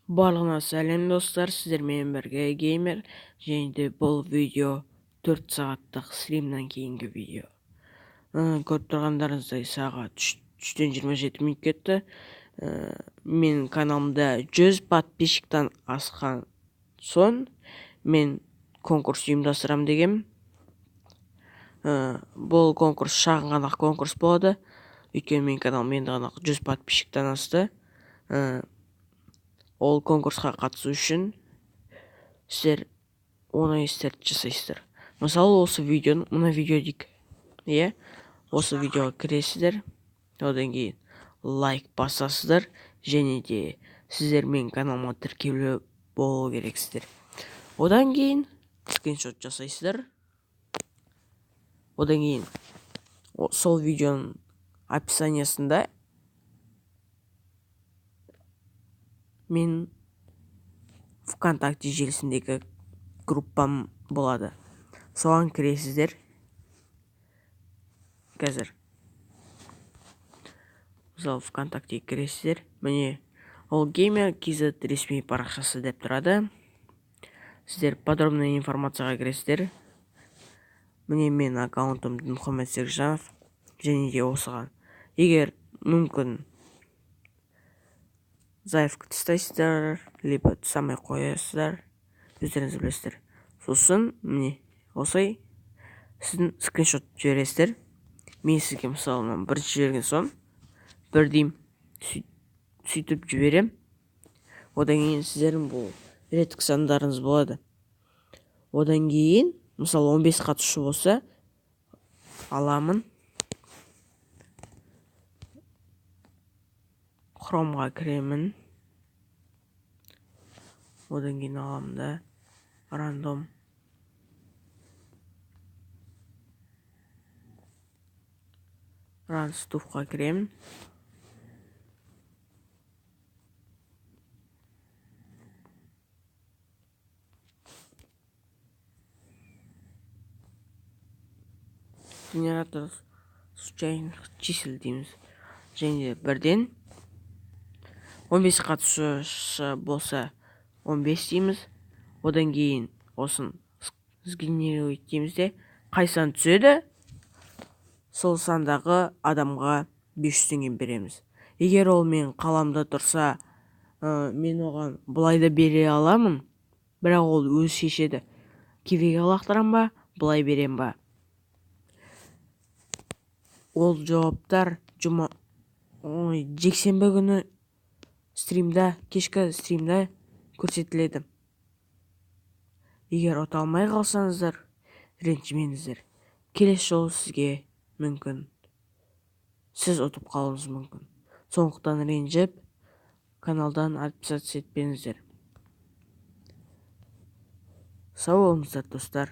Барлығына сәлем достар, сіздермен бірге геймер, және де бұл видео 4 сағаттық стримнан кейінгі видео. Көріп тұрғандарыңыздай сағат 3-тен 27 минут кетті. Мен каналымда 100 подписчиктан асқан соң мен конкурс ұйымдастырам дегем. Бұл конкурс шағын ғана конкурс болады, өйткені мен каналым енді ғана 100 подписчиктан асты. Ол конкурсқа қатысу үшін сіздер оңай істерді жасайсыздар. Мысалы осы видеоны, мына видео дейік, осы видеоға кіресіздер, одан кейін лайк басасыздар, және де сіздер мен каналыма тіркеулі болу керексіздер. Одан кейін скриншот жасайсыздар. Одан кейін сол видеоның описаниясында мен ВКонтакте желісіндегі группам болады. Соған кіресіздер. Қазір мысалы ВКонтакте кіресіздер. Міне ол геймер KZ ресми парақшасы деп тұрады. Сіздер подробный информацияға кіресіздер. Міне мен аккаунтым Мұхаммед Сержанов, және де осыған егер мүмкін заявка тастайсыздар, либо тастамай қоясыздар, өздеріңіз білесіздер. Сосын міне осылай сіздің скриншот жібересіздер. Мен сізге мысалы бірінші жіберген соң бірдейм сөйтіп жіберем. Одан кейін сіздердің бұл реттік сандарыңыз болады. Одан кейін мысалы 15 қатысушы болса аламын. Хромға кіремін. Одан кейін аламын да рандом. Ранстуфқа кіремін. Генератор случайных чисел дейміз. Және де бірден 15 қатысушы болса 15 дейміз. Одан кейін осын сгенерировать дейміз де қай сан түседі, сол сандағы адамға 500 теңге береміз. Егер ол мен қаламда тұрса, мен оған бұлай да бере аламын, бірақ ол өз шешеді. Кевеге лақтырам ба, бұлай берем ба. Ол жауаптар жексенбі күні стримда, кешкі стримда көрсетіледі. Егер ұта алмай қалсаңыздар, ренжімеңіздер. Келесі жолы сізге мүмкін сіз ұтып қалуыңыз мүмкін. Сондықтан ренжіп, каналдан подписаться етпеңіздер. Сау болыңыздар достар.